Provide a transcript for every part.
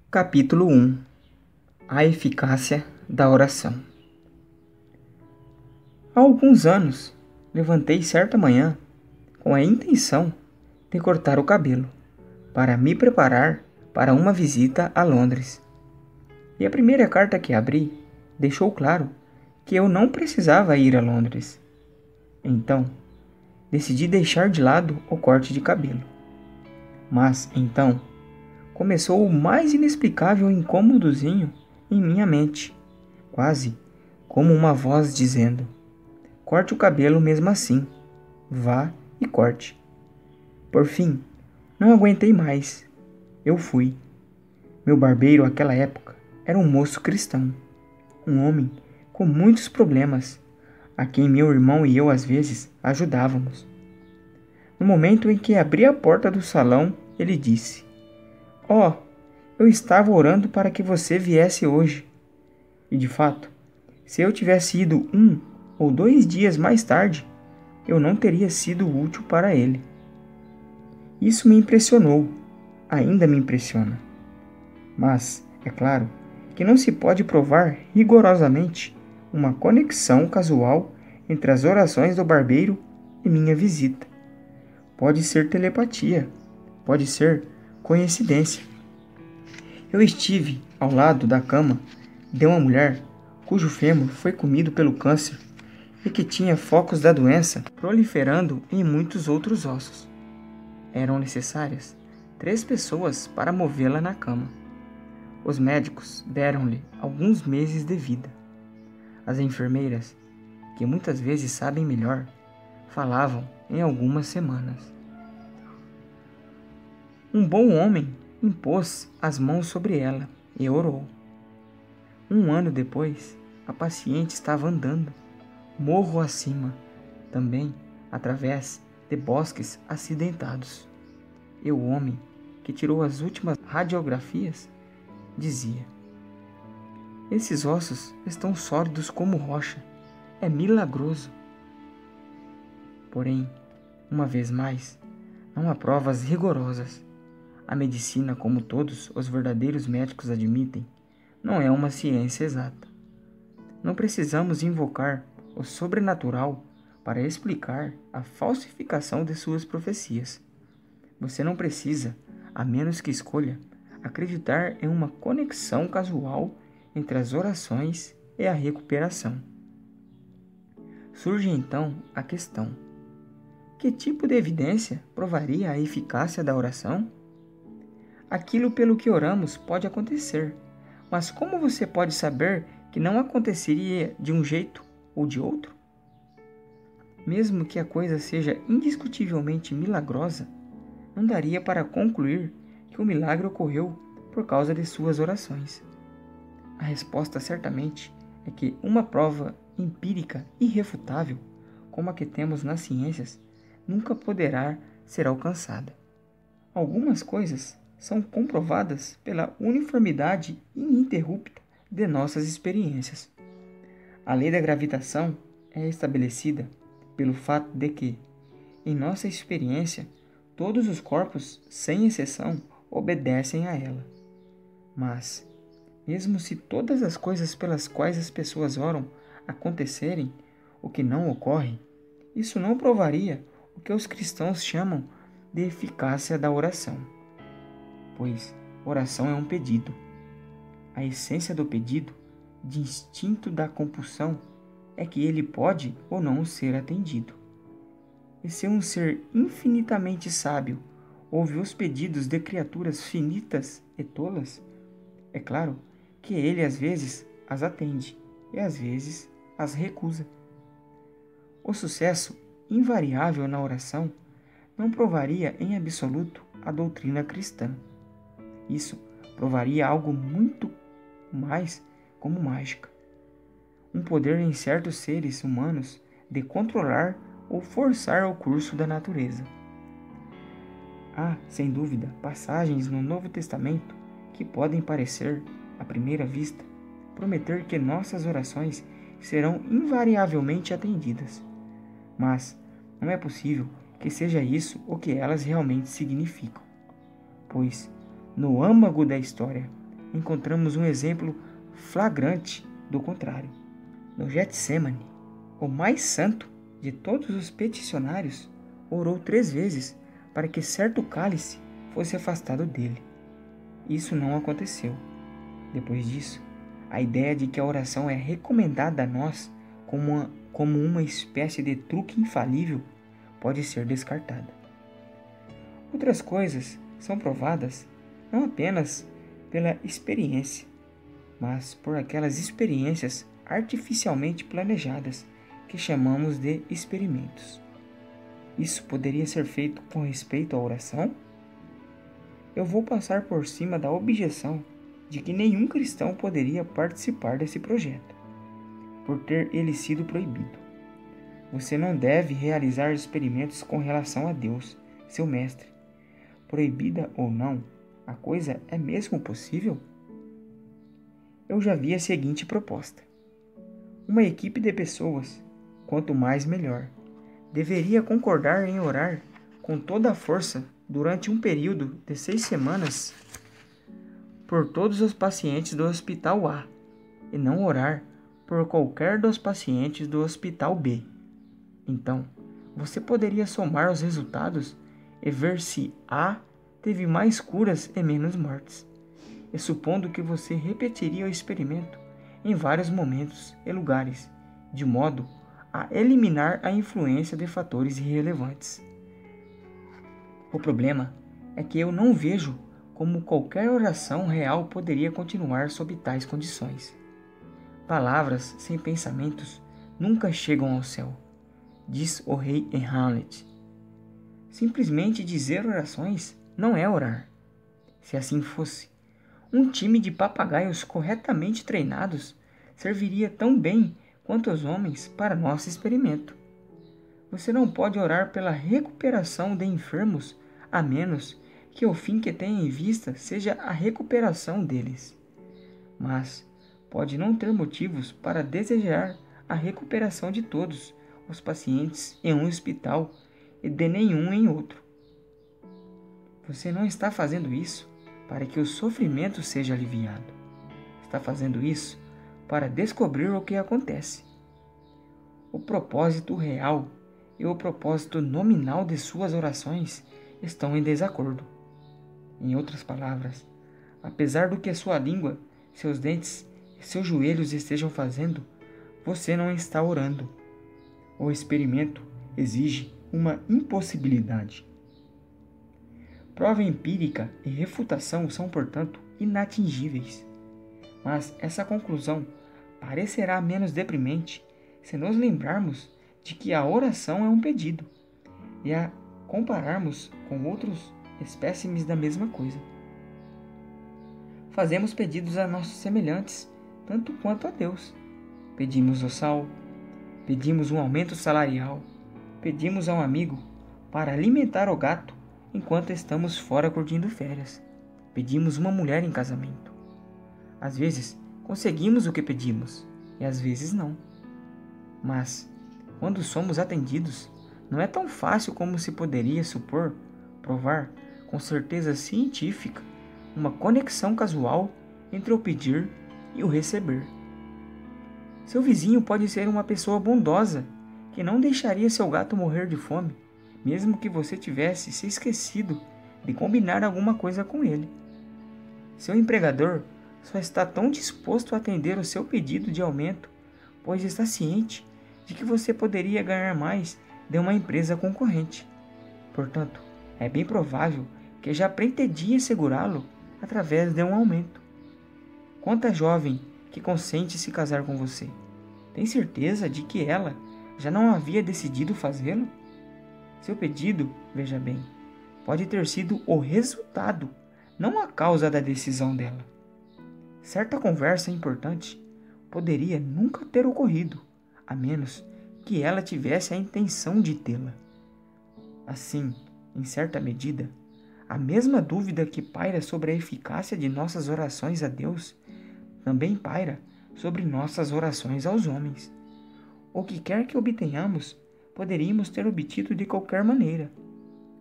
Capítulo 1. A eficácia da oração. Há alguns anos, levantei certa manhã com a intenção de cortar o cabelo para me preparar para uma visita a Londres. E a primeira carta que abri deixou claro que eu não precisava ir a Londres. Então, decidi deixar de lado o corte de cabelo. Mas, então, começou o mais inexplicável incômodozinho em minha mente, quase como uma voz dizendo: corte o cabelo mesmo assim, vá e corte. Por fim, não aguentei mais. Eu fui. Meu barbeiro àquela época era um moço cristão, um homem com muitos problemas, a quem meu irmão e eu às vezes ajudávamos. No momento em que abri a porta do salão, ele disse: "Oh, eu estava orando para que você viesse hoje." E de fato, se eu tivesse ido 1 ou 2 dias mais tarde, eu não teria sido útil para ele. Isso me impressionou, ainda me impressiona. Mas, é claro, que não se pode provar rigorosamente uma conexão casual entre as orações do barbeiro e minha visita. Pode ser telepatia, pode ser coincidência. Eu estive ao lado da cama de uma mulher cujo fêmur foi comido pelo câncer e que tinha focos da doença proliferando em muitos outros ossos. Eram necessárias 3 pessoas para movê-la na cama. Os médicos deram-lhe alguns meses de vida. As enfermeiras, que muitas vezes sabem melhor, falavam em algumas semanas. Um bom homem impôs as mãos sobre ela e orou. 1 ano depois, a paciente estava andando, morro acima, também através de bosques acidentados. E o homem, que tirou as últimas radiografias, dizia: "Esses ossos estão sólidos como rocha. É milagroso." Porém, uma vez mais, não há provas rigorosas. A medicina, como todos os verdadeiros médicos admitem, não é uma ciência exata. Não precisamos invocar o sobrenatural para explicar a falsificação de suas profecias. Você não precisa, a menos que escolha, acreditar em uma conexão casual entre as orações e a recuperação. Surge então a questão: que tipo de evidência provaria a eficácia da oração? Aquilo pelo que oramos pode acontecer, mas como você pode saber que não aconteceria de um jeito ou de outro? Mesmo que a coisa seja indiscutivelmente milagrosa, não daria para concluir que o milagre ocorreu por causa de suas orações. A resposta certamente é que uma prova empírica irrefutável, como a que temos nas ciências, nunca poderá ser alcançada. Algumas coisas são comprovadas pela uniformidade ininterrupta de nossas experiências. A lei da gravitação é estabelecida pelo fato de que, em nossa experiência, todos os corpos, sem exceção, obedecem a ela. Mas, mesmo se todas as coisas pelas quais as pessoas oram acontecerem, o que não ocorre, isso não provaria o que os cristãos chamam de eficácia da oração. Pois oração é um pedido. A essência do pedido, de instinto da compulsão, é que ele pode ou não ser atendido. E se um ser infinitamente sábio ouve os pedidos de criaturas finitas e tolas, é claro que ele às vezes as atende e às vezes as recusa. O sucesso invariável na oração não provaria em absoluto a doutrina cristã. Isso provaria algo muito mais como mágica. Um poder em certos seres humanos de controlar ou forçar o curso da natureza. Há, sem dúvida, passagens no Novo Testamento que podem parecer, à primeira vista, prometer que nossas orações serão invariavelmente atendidas. Mas não é possível que seja isso o que elas realmente significam. Pois, no âmago da história, encontramos um exemplo flagrante do contrário. No Getsemane, o mais santo de todos os peticionários orou 3 vezes para que certo cálice fosse afastado dele. Isso não aconteceu. Depois disso, a ideia de que a oração é recomendada a nós como uma espécie de truque infalível pode ser descartada. Outras coisas são provadas não apenas pela experiência, mas por aquelas experiências artificialmente planejadas que chamamos de experimentos. Isso poderia ser feito com respeito à oração? Eu vou passar por cima da objeção de que nenhum cristão poderia participar desse projeto, por ter ele sido proibido. Você não deve realizar experimentos com relação a Deus, seu mestre. Proibida ou não, a coisa é mesmo possível? Eu já vi a seguinte proposta. Uma equipe de pessoas, quanto mais melhor, deveria concordar em orar com toda a força durante um período de 6 semanas por todos os pacientes do Hospital A e não orar por qualquer dos pacientes do Hospital B. Então, você poderia somar os resultados e ver se A teve mais curas e menos mortes, e supondo que você repetiria o experimento em vários momentos e lugares, de modo a eliminar a influência de fatores irrelevantes. O problema é que eu não vejo como qualquer oração real poderia continuar sob tais condições. Palavras sem pensamentos nunca chegam ao céu, diz o rei em Hamlet. Simplesmente dizer orações não é orar. Se assim fosse, um time de papagaios corretamente treinados serviria tão bem quanto os homens para nosso experimento. Você não pode orar pela recuperação de enfermos a menos que o fim que tenha em vista seja a recuperação deles. Mas pode não ter motivos para desejar a recuperação de todos os pacientes em um hospital e de nenhum em outro. Você não está fazendo isso para que o sofrimento seja aliviado. Está fazendo isso para descobrir o que acontece. O propósito real e o propósito nominal de suas orações estão em desacordo. Em outras palavras, apesar do que sua língua, seus dentes e seus joelhos estejam fazendo, você não está orando. O experimento exige uma impossibilidade. Prova empírica e refutação são, portanto, inatingíveis. Mas essa conclusão parecerá menos deprimente se nos lembrarmos de que a oração é um pedido e a compararmos com outros espécimes da mesma coisa. Fazemos pedidos a nossos semelhantes, tanto quanto a Deus. Pedimos o sal, pedimos um aumento salarial, pedimos a um amigo para alimentar o gato enquanto estamos fora curtindo férias. Pedimos uma mulher em casamento. Às vezes, conseguimos o que pedimos, e às vezes não. Mas, quando somos atendidos, não é tão fácil como se poderia supor, provar, com certeza científica, uma conexão casual entre o pedir e o receber. Seu vizinho pode ser uma pessoa bondosa, que não deixaria seu gato morrer de fome, mesmo que você tivesse se esquecido de combinar alguma coisa com ele. Seu empregador só está tão disposto a atender o seu pedido de aumento, pois está ciente de que você poderia ganhar mais de uma empresa concorrente. Portanto, é bem provável que já pretendia segurá-lo através de um aumento. Quanta jovem que consente se casar com você, tem certeza de que ela já não havia decidido fazê-lo? Seu pedido, veja bem, pode ter sido o resultado, não a causa da decisão dela. Certa conversa importante poderia nunca ter ocorrido, a menos que ela tivesse a intenção de tê-la. Assim, em certa medida, a mesma dúvida que paira sobre a eficácia de nossas orações a Deus também paira sobre nossas orações aos homens. O que quer que obtenhamos, poderíamos ter obtido de qualquer maneira,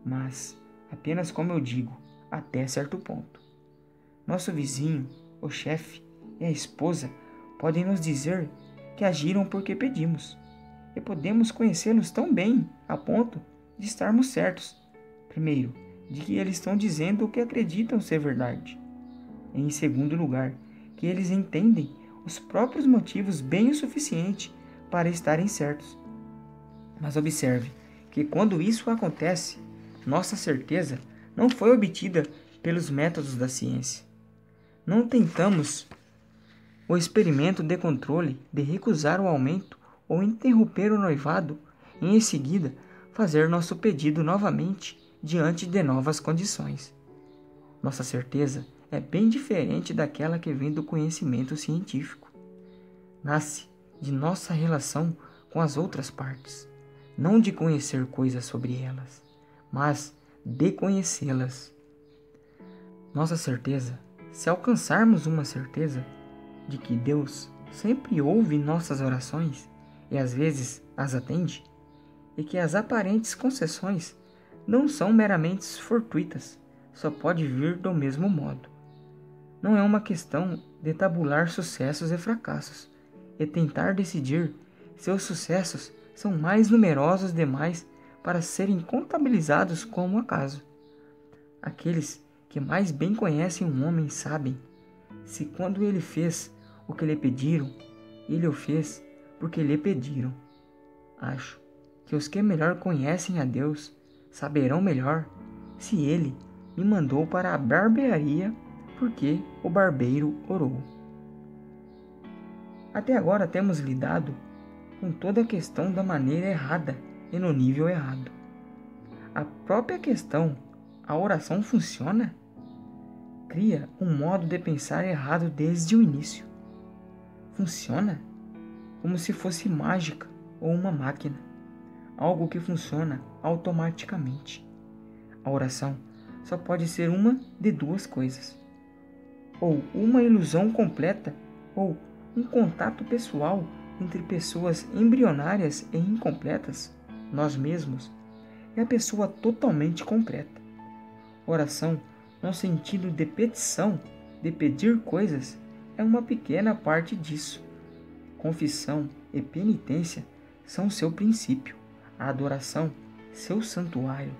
mas, apenas como eu digo, até certo ponto. Nosso vizinho, o chefe e a esposa podem nos dizer que agiram porque pedimos, e podemos conhecê-los tão bem a ponto de estarmos certos, primeiro, de que eles estão dizendo o que acreditam ser verdade, e em segundo lugar, que eles entendem os próprios motivos bem o suficiente para estarem certos. Mas observe que quando isso acontece, nossa certeza não foi obtida pelos métodos da ciência. Não tentamos o experimento de controle de recusar o aumento ou interromper o noivado e em seguida fazer nosso pedido novamente diante de novas condições. Nossa certeza é bem diferente daquela que vem do conhecimento científico. Nasce de nossa relação com as outras partes, não de conhecer coisas sobre elas, mas de conhecê-las. Nossa certeza, se alcançarmos uma certeza de que Deus sempre ouve nossas orações e às vezes as atende, e que as aparentes concessões não são meramente fortuitas, só pode vir do mesmo modo. Não é uma questão de tabular sucessos e fracassos, e tentar decidir se os sucessos são mais numerosos demais para serem contabilizados como acaso. Aqueles que mais bem conhecem um homem sabem se quando ele fez o que lhe pediram, ele o fez porque lhe pediram. Acho que os que melhor conhecem a Deus saberão melhor se ele me mandou para a barbearia porque o barbeiro orou. Até agora temos lidado com toda a questão da maneira errada e no nível errado. A própria questão, a oração funciona? Cria um modo de pensar errado desde o início. Funciona como se fosse mágica ou uma máquina, algo que funciona automaticamente. A oração só pode ser uma de duas coisas: ou uma ilusão completa, ou um contato pessoal entre pessoas embrionárias e incompletas, nós mesmos, e a pessoa totalmente completa. Oração, no sentido de petição, de pedir coisas, é uma pequena parte disso. Confissão e penitência são seu princípio, a adoração, seu santuário.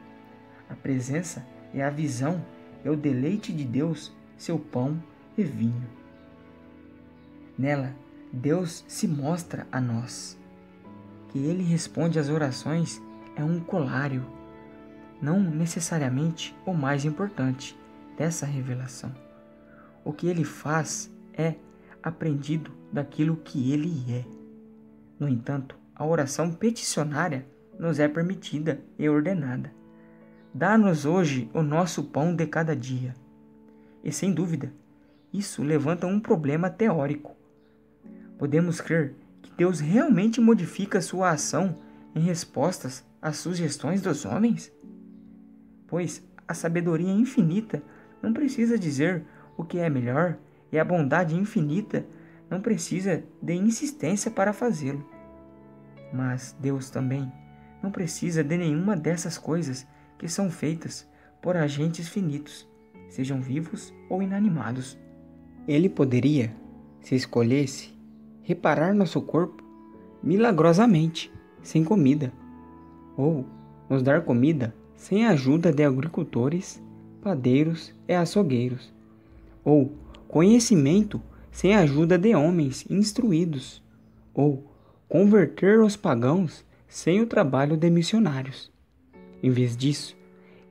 A presença e a visão e o deleite de Deus, seu pão e vinho. Nela, Deus se mostra a nós. Que Ele responde às orações é um colário, não necessariamente o mais importante dessa revelação. O que Ele faz é aprendido daquilo que Ele é. No entanto, a oração peticionária nos é permitida e ordenada. Dá-nos hoje o nosso pão de cada dia. E sem dúvida, isso levanta um problema teórico. Podemos crer que Deus realmente modifica sua ação em respostas às sugestões dos homens? Pois a sabedoria infinita não precisa dizer o que é melhor e a bondade infinita não precisa de insistência para fazê-lo. Mas Deus também não precisa de nenhuma dessas coisas que são feitas por agentes finitos, sejam vivos ou inanimados. Ele poderia, se escolhesse, reparar nosso corpo milagrosamente, sem comida, ou nos dar comida sem a ajuda de agricultores, padeiros e açougueiros, ou conhecimento sem a ajuda de homens instruídos, ou converter os pagãos sem o trabalho de missionários. Em vez disso,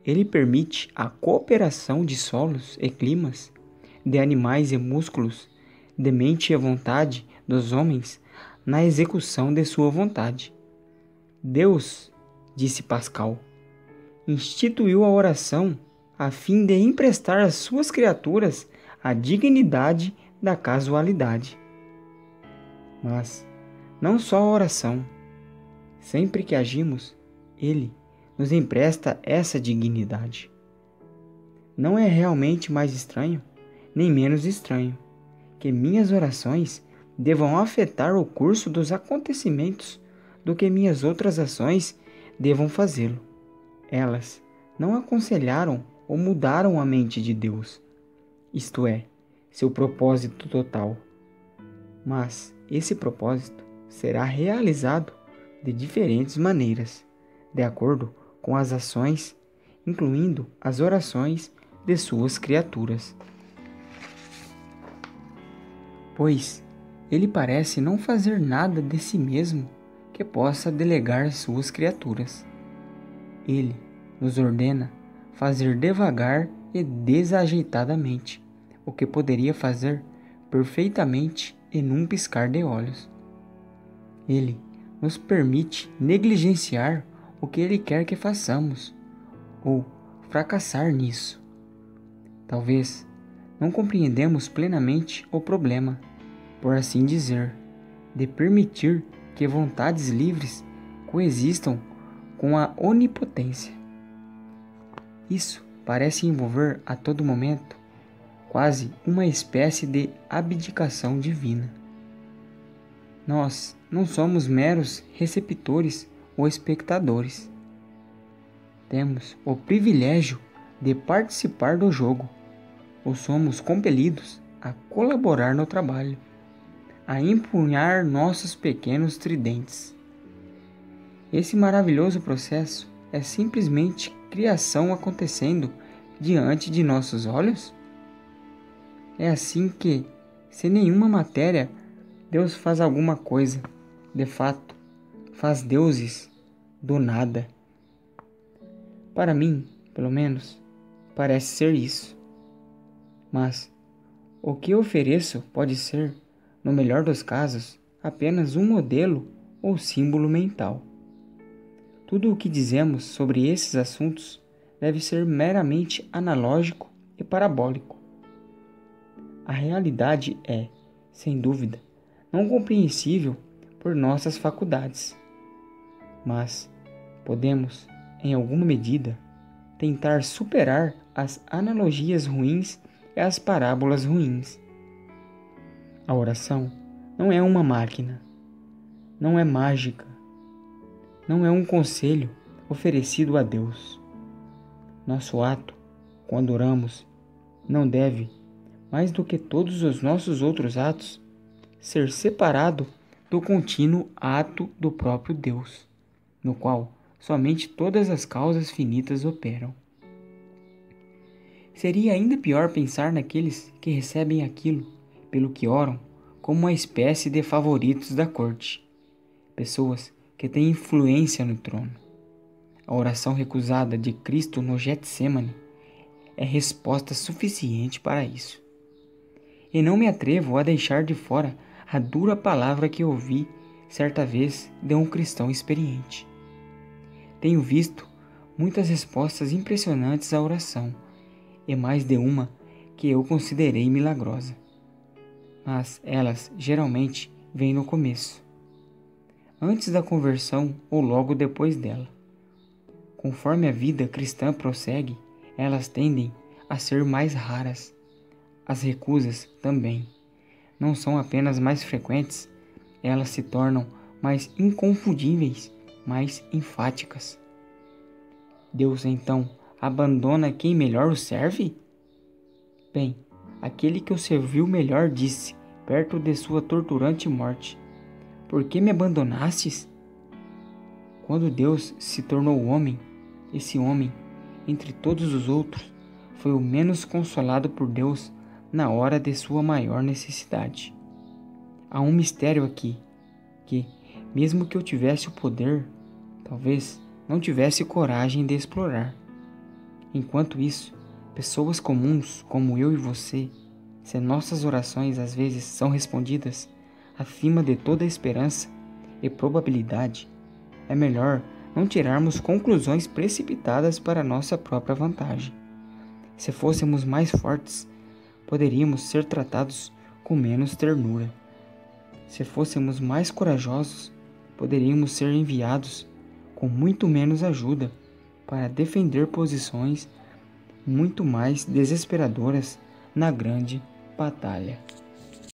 ele permite a cooperação de solos e climas, de animais e músculos, de mente e vontade dos homens na execução de sua vontade. Deus, disse Pascal, instituiu a oração a fim de emprestar às suas criaturas a dignidade da casualidade. Mas não só a oração. Sempre que agimos, Ele nos empresta essa dignidade. Não é realmente mais estranho, nem menos estranho, que minhas orações devam afetar o curso dos acontecimentos do que minhas outras ações devam fazê-lo. Elas não aconselharam ou mudaram a mente de Deus. Isto é, seu propósito total. Mas esse propósito será realizado de diferentes maneiras, de acordo com as ações, incluindo as orações de suas criaturas. Pois ele parece não fazer nada de si mesmo que possa delegar às suas criaturas. Ele nos ordena fazer devagar e desajeitadamente o que poderia fazer perfeitamente em um piscar de olhos. Ele nos permite negligenciar o que ele quer que façamos ou fracassar nisso. Talvez não compreendemos plenamente o problema, por assim dizer, de permitir que vontades livres coexistam com a onipotência. Isso parece envolver a todo momento quase uma espécie de abdicação divina. Nós não somos meros receptores ou espectadores. Temos o privilégio de participar do jogo, ou somos compelidos a colaborar no trabalho, a empunhar nossos pequenos tridentes. Esse maravilhoso processo é simplesmente criação acontecendo diante de nossos olhos? É assim que, sem nenhuma matéria, Deus faz alguma coisa, de fato, faz deuses do nada. Para mim, pelo menos, parece ser isso. Mas o que ofereço pode ser, no melhor dos casos, apenas um modelo ou símbolo mental. Tudo o que dizemos sobre esses assuntos deve ser meramente analógico e parabólico. A realidade é, sem dúvida, não compreensível por nossas faculdades, mas podemos, em alguma medida, tentar superar as analogias ruins e as parábolas ruins. A oração não é uma máquina, não é mágica, não é um conselho oferecido a Deus. Nosso ato, quando oramos, não deve, mais do que todos os nossos outros atos, ser separado do contínuo ato do próprio Deus, no qual somente todas as causas finitas operam. Seria ainda pior pensar naqueles que recebem aquilo pelo que oram como uma espécie de favoritos da corte, pessoas que têm influência no trono. A oração recusada de Cristo no Getsemane é resposta suficiente para isso. E não me atrevo a deixar de fora a dura palavra que ouvi certa vez de um cristão experiente. Tenho visto muitas respostas impressionantes à oração, e mais de uma que eu considerei milagrosa. Mas elas geralmente vêm no começo, antes da conversão ou logo depois dela. Conforme a vida cristã prossegue, elas tendem a ser mais raras. As recusas também não são apenas mais frequentes, elas se tornam mais inconfundíveis, mais enfáticas. Deus então abandona quem melhor o serve? Bem, aquele que o serviu melhor disse, perto de sua torturante morte: Por que me abandonastes? Quando Deus se tornou homem, esse homem, entre todos os outros, foi o menos consolado por Deus na hora de sua maior necessidade. Há um mistério aqui, que, mesmo que eu tivesse o poder, talvez não tivesse coragem de explorar. Enquanto isso, pessoas comuns como eu e você, se nossas orações às vezes são respondidas acima de toda esperança e probabilidade, é melhor não tirarmos conclusões precipitadas para nossa própria vantagem. Se fôssemos mais fortes, poderíamos ser tratados com menos ternura. Se fôssemos mais corajosos, poderíamos ser enviados com muito menos ajuda para defender posições muito mais desesperadoras na grande batalha.